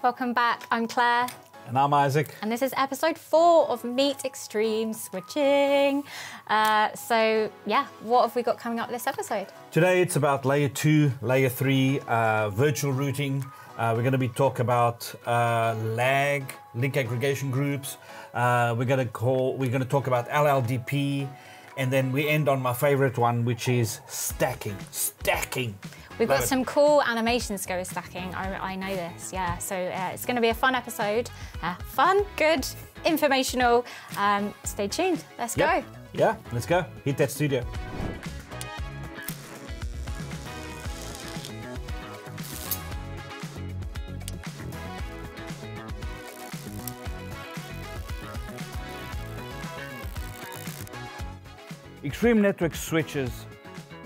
Welcome back. I'm Claire. And I'm Isaac. And this is episode 4 of Meet Extreme Switching. So, what have we got coming up this episode? Today it's about layer 2, layer 3, virtual routing. We're going to be talking about LAG, Link Aggregation Groups. We're going to talk about LLDP. And then we end on my favorite one, which is stacking. We've got some cool animations to go with stacking. I know this, yeah. So it's going to be a fun episode. Fun, good, informational. Stay tuned. Let's go. Yeah, let's go. Hit that studio. Extreme network switches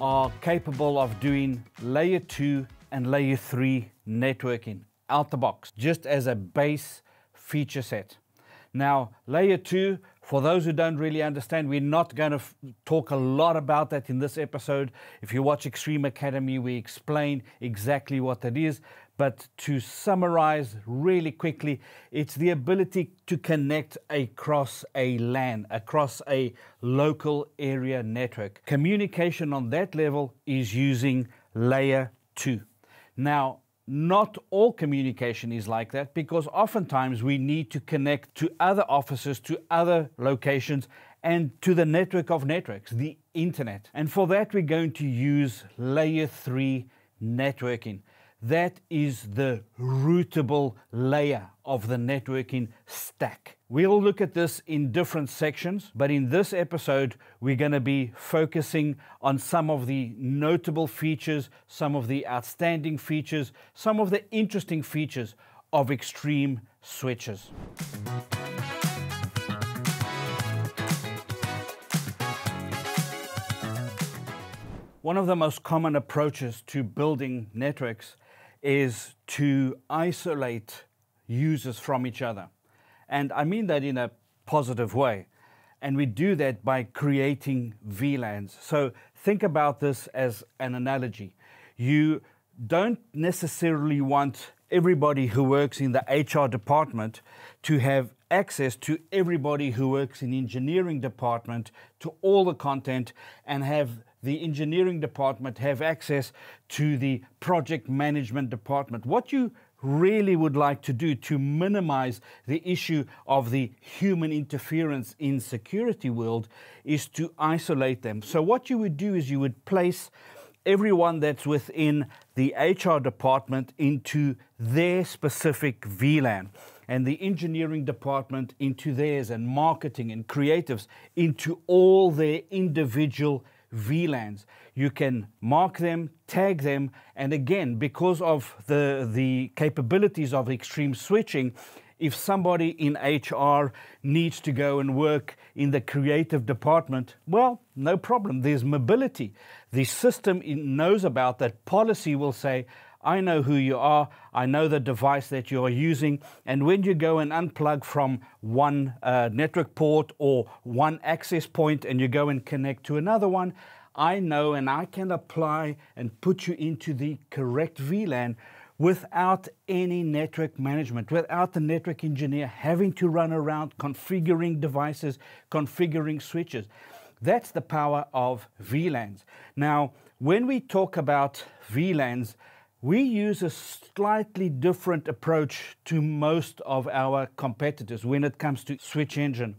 are capable of doing layer 2 and layer 3 networking out the box, just as a base feature set. Now, layer 2, for those who don't really understand, we're not going to talk a lot about that in this episode. If you watch Extreme Academy, we explain exactly what that is. But to summarize really quickly, it's the ability to connect across a LAN, across a local area network. Communication on that level is using layer 2. Now, not all communication is like that, because oftentimes we need to connect to other offices, to other locations, and to the network of networks, the internet. And for that, we're going to use layer 3 networking. That is the routable layer of the networking stack. We'll look at this in different sections, but in this episode, we're going to be focusing on some of the notable features, some of the outstanding features, some of the interesting features of extreme switches. One of the most common approaches to building networks is to isolate users from each other. And I mean that in a positive way. And we do that by creating VLANs. So think about this as an analogy. You don't necessarily want everybody who works in the HR department to have access to everybody who works in the engineering department, to all the content, and have the engineering department have access to the project management department. What you really would like to do to minimize the issue of the human interference in security world is to isolate them. So what you would do is you would place everyone that's within the HR department into their specific VLAN, and the engineering department into theirs, and marketing and creatives into all their individual VLANs. You can mark them, tag them, and again, because of the capabilities of extreme switching, if somebody in HR needs to go and work in the creative department, well, no problem. There's mobility. The system knows about that. Policy will say, I know who you are, I know the device that you are using, and when you go and unplug from one network port or one access point and you go and connect to another one, I know and I can apply and put you into the correct VLAN without any network management, without the network engineer having to run around configuring devices, configuring switches. That's the power of VLANs. Now, when we talk about VLANs, we use a slightly different approach to most of our competitors when it comes to switch engine.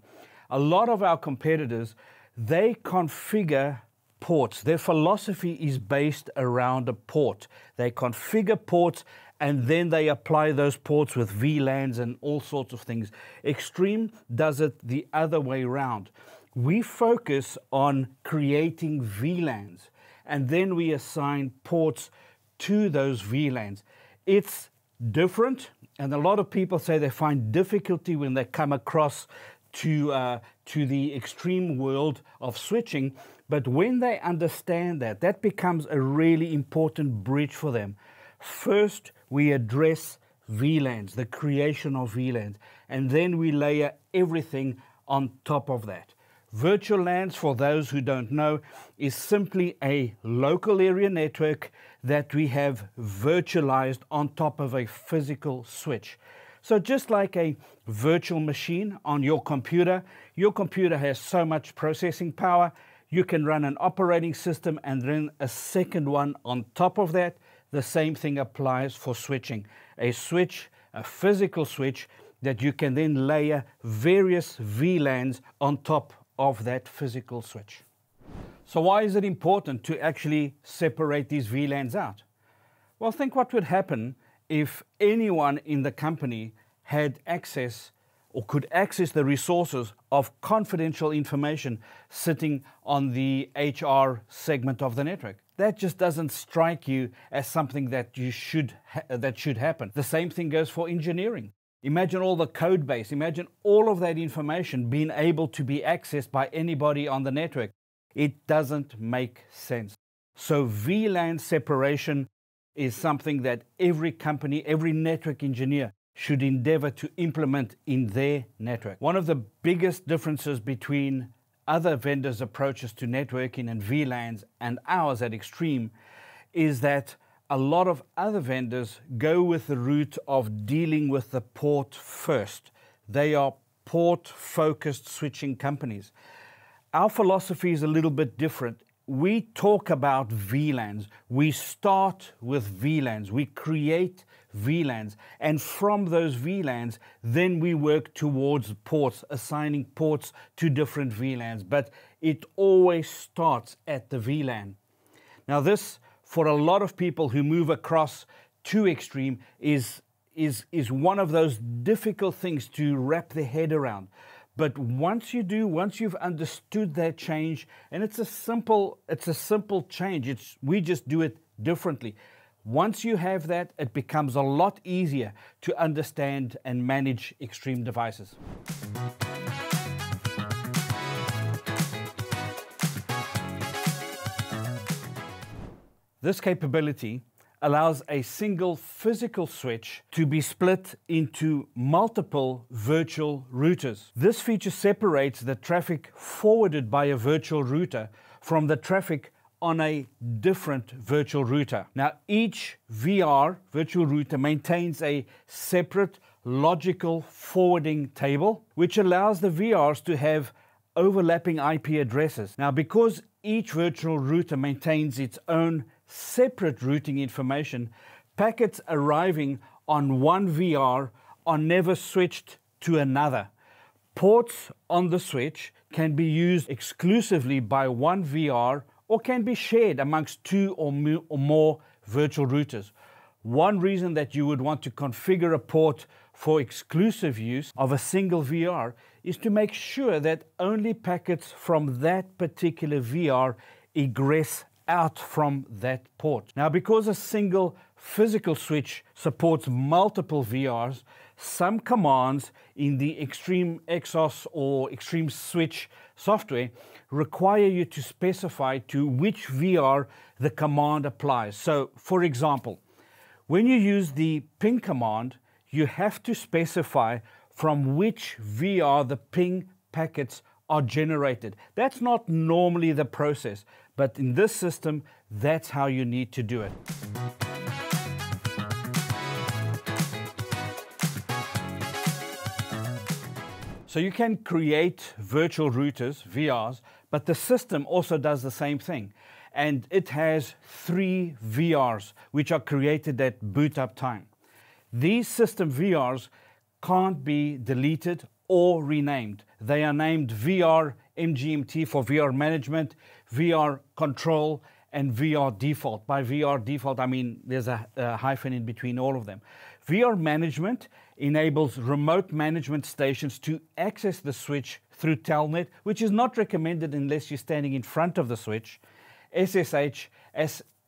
A lot of our competitors, they configure ports. Their philosophy is based around a port. They configure ports and then they apply those ports with VLANs and all sorts of things. Extreme does it the other way around. We focus on creating VLANs and then we assign ports to those VLANs. It's different, and a lot of people say they find difficulty when they come across to the extreme world of switching, but when they understand that, that becomes a really important bridge for them. First, we address VLANs, the creation of VLANs, and then we layer everything on top of that. Virtual LANs, for those who don't know, is simply a local area network that we have virtualized on top of a physical switch. So just like a virtual machine on your computer has so much processing power, you can run an operating system and then a second one on top of that. The same thing applies for switching. A switch, a physical switch, that you can then layer various VLANs on top of that physical switch. So why is it important to actually separate these VLANs out? Well, think what would happen if anyone in the company had access or could access the resources of confidential information sitting on the HR segment of the network. That just doesn't strike you as something that should happen. The same thing goes for engineering. Imagine all the code base, imagine all of that information being able to be accessed by anybody on the network. It doesn't make sense. So VLAN separation is something that every company, every network engineer should endeavor to implement in their network. One of the biggest differences between other vendors' approaches to networking and VLANs and ours at Extreme is that a lot of other vendors go with the route of dealing with the port first. They are port-focused switching companies. Our philosophy is a little bit different. We talk about VLANs. We start with VLANs. We create VLANs. And from those VLANs, then we work towards ports, assigning ports to different VLANs. But it always starts at the VLAN. Now this, for a lot of people who move across to Extreme, is one of those difficult things to wrap their head around. But once you do, once you've understood that change, and it's a simple change, we just do it differently. Once you have that, it becomes a lot easier to understand and manage Extreme devices. This capability allows a single physical switch to be split into multiple virtual routers. This feature separates the traffic forwarded by a virtual router from the traffic on a different virtual router. Now, each virtual router maintains a separate logical forwarding table, which allows the VRs to have overlapping IP addresses. Now, because each virtual router maintains its own separate routing information, packets arriving on one VR are never switched to another. Ports on the switch can be used exclusively by one VR or can be shared amongst two or more virtual routers. One reason that you would want to configure a port for exclusive use of a single VR is to make sure that only packets from that particular VR egress out from that port. Now, because a single physical switch supports multiple VRs, some commands in the Extreme Exos or Extreme Switch software require you to specify to which VR the command applies. So, for example, when you use the ping command, you have to specify from which VR the ping packets are generated. That's not normally the process, but in this system, that's how you need to do it. So you can create virtual routers, VRs, but the system also does the same thing. And it has 3 VRs, which are created at boot up time. These system VRs can't be deleted or renamed. They are named VR MGMT for VR management, VR control, and VR default. By VR default, I mean there's a hyphen in between all of them. VR management enables remote management stations to access the switch through Telnet, which is not recommended unless you're standing in front of the switch, SSH,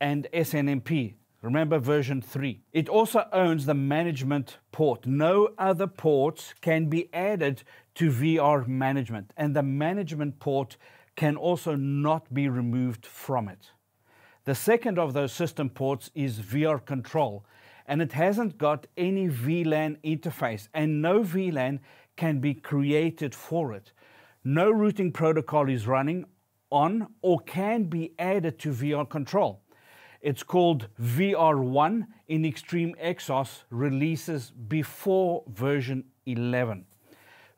and SNMP. Remember version 3. It also owns the management port. No other ports can be added to VR management, and the management port can also not be removed from it. The second of those system ports is VR control, and it hasn't got any VLAN interface, and no VLAN can be created for it. No routing protocol is running on or can be added to VR control. It's called VR1 in Extreme Exos releases before version 11.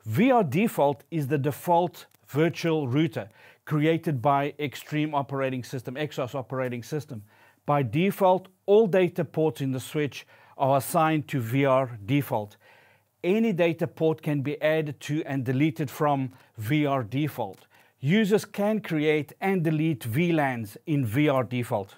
VR Default is the default virtual router created by Extreme Operating System, Exos Operating System. By default, all data ports in the switch are assigned to VR Default. Any data port can be added to and deleted from VR Default. Users can create and delete VLANs in VR Default.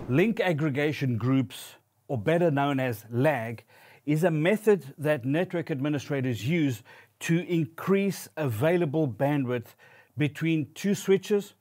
Link Aggregation Groups, or better known as LAG, is a method that network administrators use to increase available bandwidth between two switches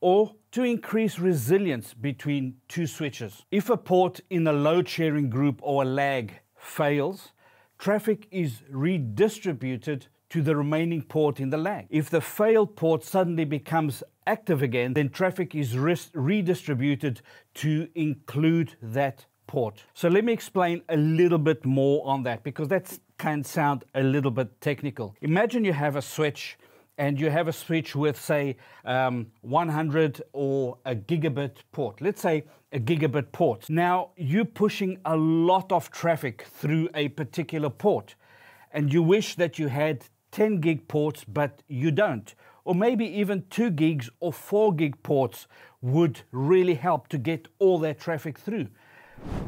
or to increase resilience between two switches. If a port in a load sharing group or a LAG fails, traffic is redistributed to the remaining port in the LAG. If the failed port suddenly becomes active again, then traffic is redistributed to include that port. So let me explain a little bit more on that, because that can sound a little bit technical. Imagine you have a switch, and you have a switch with, say, 100 or a gigabit port. Let's say a gigabit port. Now, you're pushing a lot of traffic through a particular port, and you wish that you had 10 gig ports, but you don't. Or maybe even 2 gigs or 4 gig ports would really help to get all that traffic through.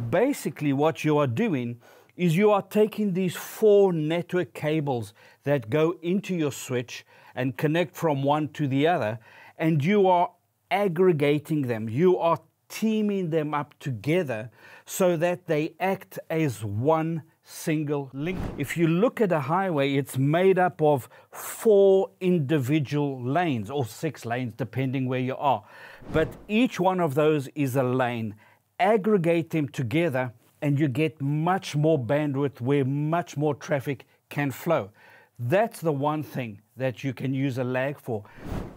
Basically, what you are doing is you are taking these 4 network cables that go into your switch and connect from one to the other, and you are aggregating them. You are teaming them up together so that they act as one single link. If you look at a highway, it's made up of 4 individual lanes, or 6 lanes, depending where you are. But each one of those is a lane. Aggregate them together, and you get much more bandwidth where much more traffic can flow. That's the one thing that you can use a lag for.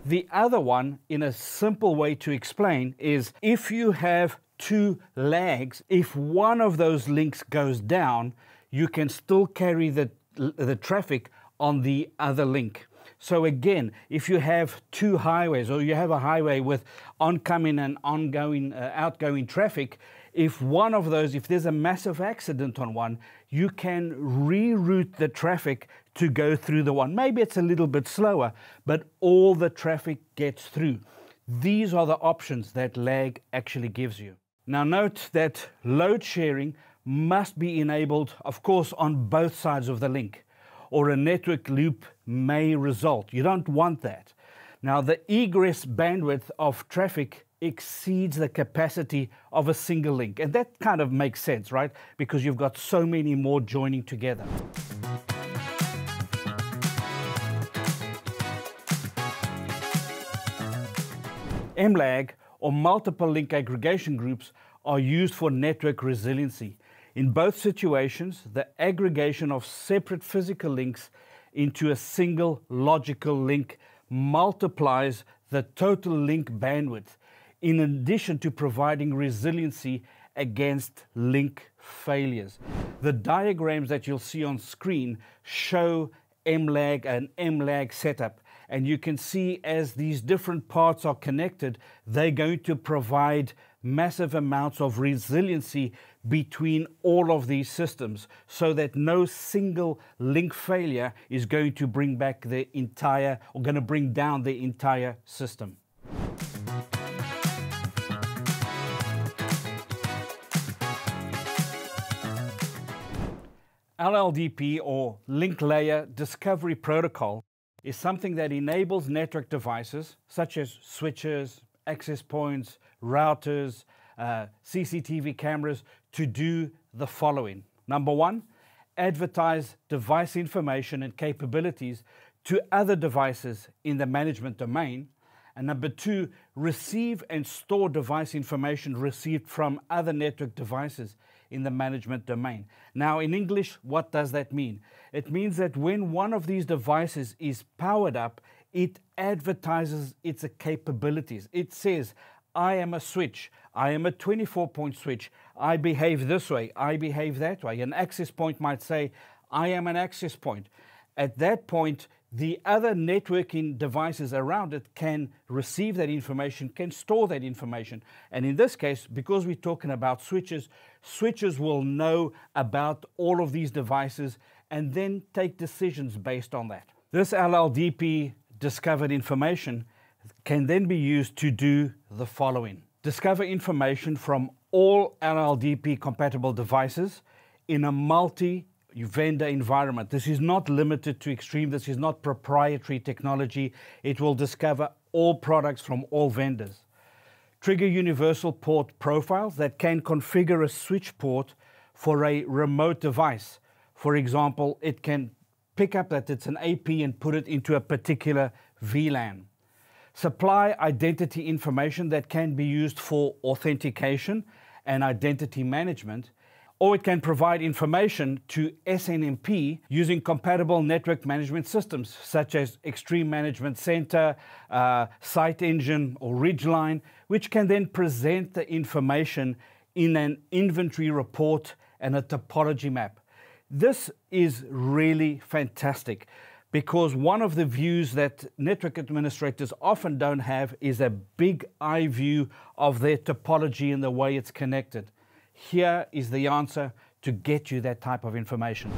The other one, in a simple way to explain, is if you have 2 lags, if one of those links goes down, you can still carry the traffic on the other link. So again, if you have 2 highways, or you have a highway with oncoming and outgoing traffic, if one of those, if there's a massive accident on one, you can reroute the traffic to go through the one. Maybe it's a little bit slower, but all the traffic gets through. These are the options that lag actually gives you. Now note that load sharing must be enabled, of course, on both sides of the link, or a network loop may result. You don't want that. Now, the egress bandwidth of traffic exceeds the capacity of a single link. And that kind of makes sense, right? Because you've got so many more joining together. MLAG, or multiple link aggregation groups, are used for network resiliency. In both situations, the aggregation of separate physical links into a single logical link multiplies the total link bandwidth, in addition to providing resiliency against link failures. The diagrams that you'll see on screen show MLAG and MLAG setup, and you can see as these different parts are connected, they're going to provide massive amounts of resiliency between all of these systems, so that no single link failure is going to bring back the entire, or going to bring down the entire system. LLDP, or Link Layer Discovery Protocol, is something that enables network devices such as switches, access points, routers, CCTV cameras to do the following. Number 1, advertise device information and capabilities to other devices in the management domain. And number 2, receive and store device information received from other network devices in the management domain. Now, in English, what does that mean? It means that when one of these devices is powered up, it advertises its capabilities. It says, I am a switch, I am a 24-point switch, I behave this way, I behave that way. An access point might say, I am an access point. At that point, the other networking devices around it can receive that information, can store that information. And in this case, because we're talking about switches, switches will know about all of these devices and then take decisions based on that. This LLDP discovered information can then be used to do the following. Discover information from all LLDP compatible devices in a multi-vendor environment. This is not limited to Extreme. This is not proprietary technology. It will discover all products from all vendors. Trigger universal port profiles that can configure a switch port for a remote device. For example, it can pick up that it's an AP and put it into a particular VLAN. Supply identity information that can be used for authentication and identity management, or it can provide information to SNMP using compatible network management systems such as Extreme Management Center, Site Engine, or Ridgeline, which can then present the information in an inventory report and a topology map. This is really fantastic, because one of the views that network administrators often don't have is a big eye view of their topology and the way it's connected. Here is the answer to get you that type of information.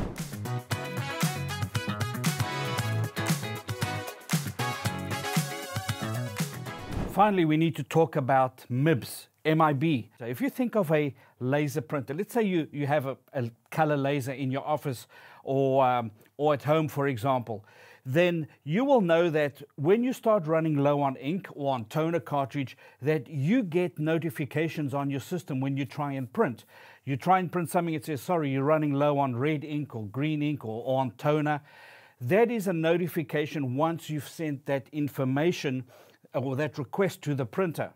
Finally, we need to talk about MIBs, MIB. So if you think of a laser printer, let's say you have a color laser in your office or at home, for example, then you will know that when you start running low on ink or on toner cartridge, that you get notifications on your system when you try and print. You try and print something, it says, sorry, you're running low on red ink or green ink or on toner. That is a notification once you've sent that information or that request to the printer.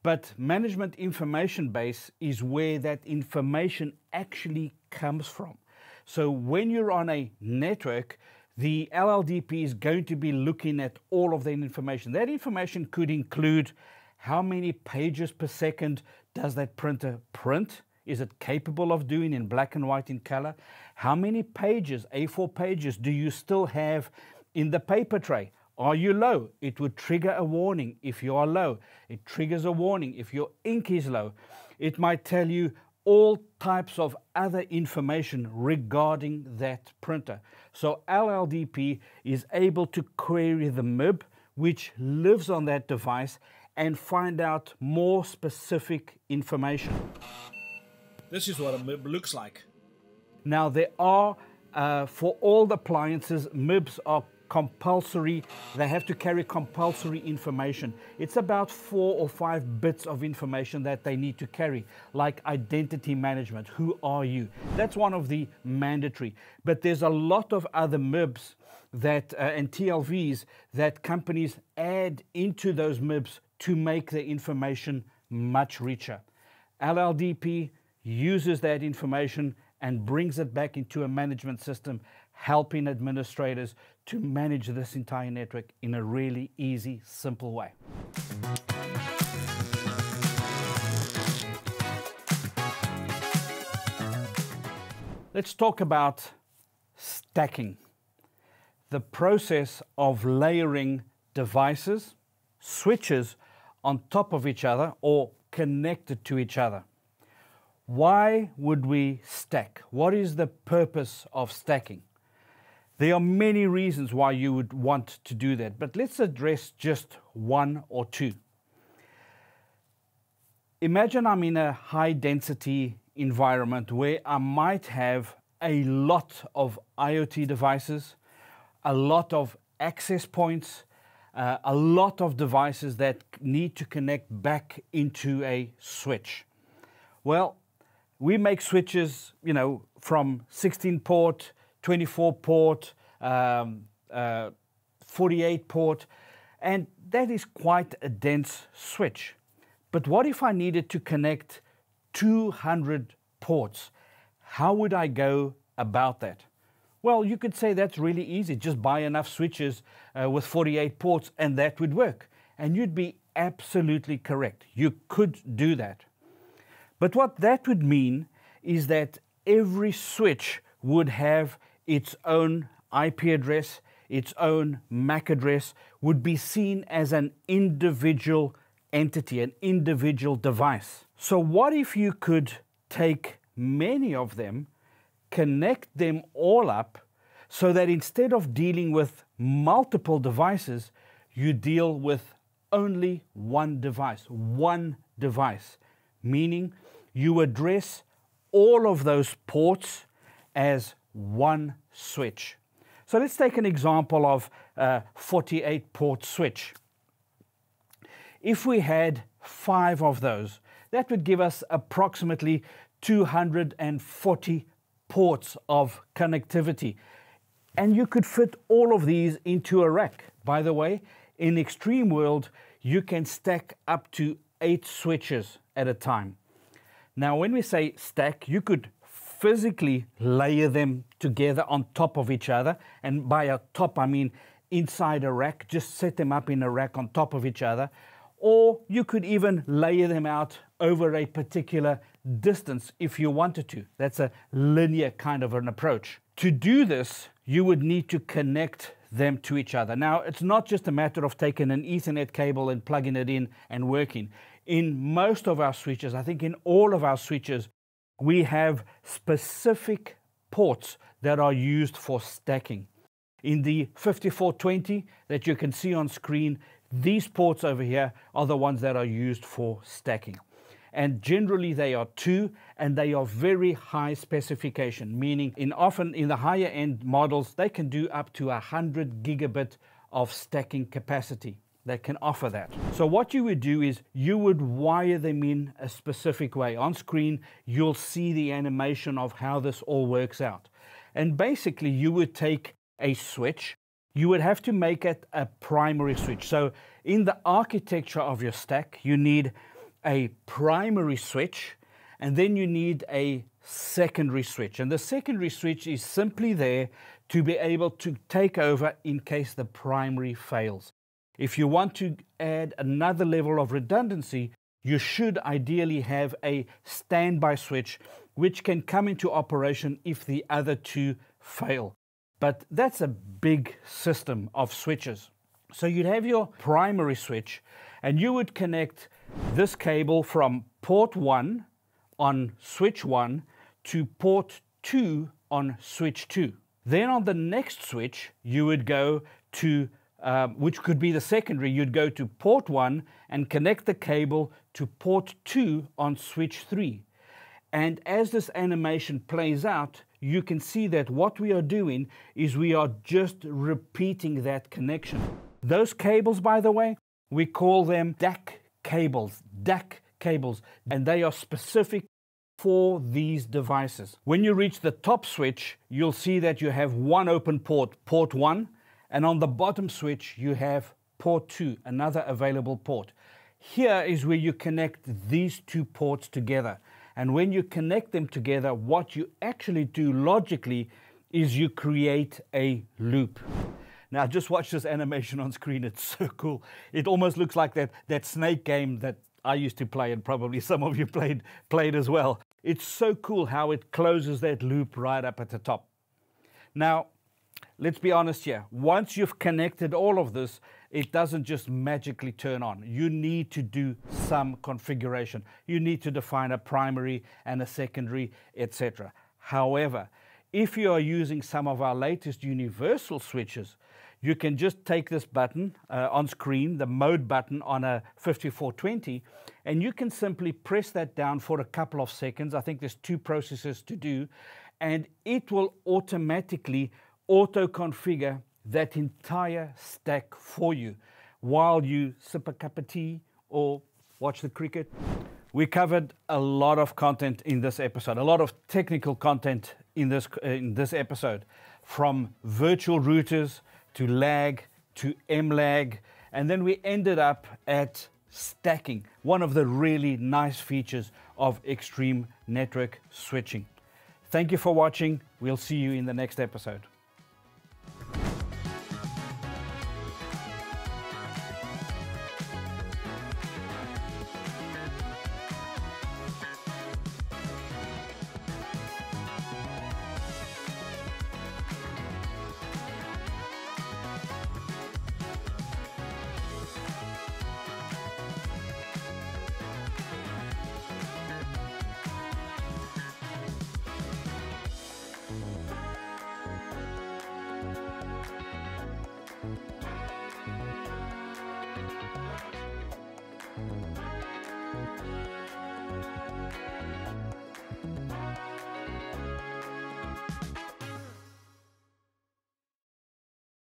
But management information base is where that information actually comes from. So when you're on a network, the LLDP is going to be looking at all of that information. That information could include how many pages per second does that printer print? Is it capable of doing in black and white, in color? How many pages, A4 pages, do you still have in the paper tray? Are you low? It would trigger a warning if you are low. It triggers a warning if your ink is low. It might tell you all types of other information regarding that printer. So LLDP is able to query the MIB, which lives on that device, and find out more specific information. This is what a MIB looks like. Now there are, for all the appliances, MIBs are compulsory. They have to carry compulsory information. It's about 4 or 5 bits of information that they need to carry, like identity management. Who are you? That's one of the mandatory. But there's a lot of other MIBs that, and TLVs that companies add into those MIBs to make the information much richer. LLDP uses that information and brings it back into a management system, helping administrators to manage this entire network in a really easy, simple way. Let's talk about stacking, the process of layering devices, switches on top of each other or connected to each other. Why would we stack? What is the purpose of stacking? There are many reasons why you would want to do that, but let's address just one or two. Imagine I'm in a high density environment where I might have a lot of IoT devices, a lot of access points, a lot of devices that need to connect back into a switch. Well, we make switches, you know, from 16 port, 24 port, 48 port, and that is quite a dense switch. But what if I needed to connect 200 ports? How would I go about that? Well, you could say that's really easy. Just buy enough switches with 48 ports and that would work. And you'd be absolutely correct. You could do that. But what that would mean is that every switch would have its own IP address, its own MAC address, would be seen as an individual entity, an individual device. So what if you could take many of them, connect them all up, so that instead of dealing with multiple devices, you deal with only one device, meaning you address all of those ports as one switch. So let's take an example of a 48 port switch. If we had 5 of those, that would give us approximately 240 ports of connectivity. And you could fit all of these into a rack. By the way, in Extreme World, you can stack up to 8 switches at a time. Now, when we say stack, you could physically layer them together on top of each other. And by a top, I mean inside a rack, just set them up in a rack on top of each other. Or you could even layer them out over a particular distance if you wanted to. That's a linear kind of an approach. To do this, you would need to connect them to each other. Now, it's not just a matter of taking an Ethernet cable and plugging it in and working. In most of our switches, I think in all of our switches, we have specific ports that are used for stacking. In the 5420 that you can see on screen, these ports over here are the ones that are used for stacking. And generally they are 2, and they are very high specification, meaning often in the higher end models, they can do up to 100 gigabit of stacking capacity. They can offer that. So what you would do is you would wire them in a specific way. On screen, you'll see the animation of how this all works out. And basically you would take a switch, you would have to make it a primary switch. So in the architecture of your stack, you need a primary switch, and then you need a secondary switch. And the secondary switch is simply there to be able to take over in case the primary fails. If you want to add another level of redundancy, you should ideally have a standby switch which can come into operation if the other 2 fail. But that's a big system of switches. So you'd have your primary switch, and you would connect this cable from port 1 on switch 1 to port 2 on switch 2. Then on the next switch, you would go to, which could be the secondary, you'd go to port 1 and connect the cable to port 2 on switch 3. And as this animation plays out, you can see that what we are doing is we are just repeating that connection. Those cables, by the way, we call them DAC cables, and they are specific for these devices. When you reach the top switch, you'll see that you have one open port, port 1, and on the bottom switch, you have port 2, another available port. Here is where you connect these 2 ports together. And when you connect them together, what you actually do logically is you create a loop. Now, just watch this animation on screen. It's so cool. It almost looks like that snake game that I used to play, and probably some of you played as well. It's so cool how it closes that loop right up at the top. Now, let's be honest here. Once you've connected all of this, it doesn't just magically turn on. You need to do some configuration. You need to define a primary and a secondary, etc. However, if you are using some of our latest universal switches, you can just take this button on screen, the mode button on a 5420, and you can simply press that down for a couple of seconds. I think there's 2 processes to do, and it will automatically auto-configure that entire stack for you while you sip a cup of tea or watch the cricket. We covered a lot of content in this episode, a lot of technical content in this episode, from virtual routers to lag to MLAG, and then we ended up at stacking, one of the really nice features of extreme network switching. Thank you for watching. We'll see you in the next episode.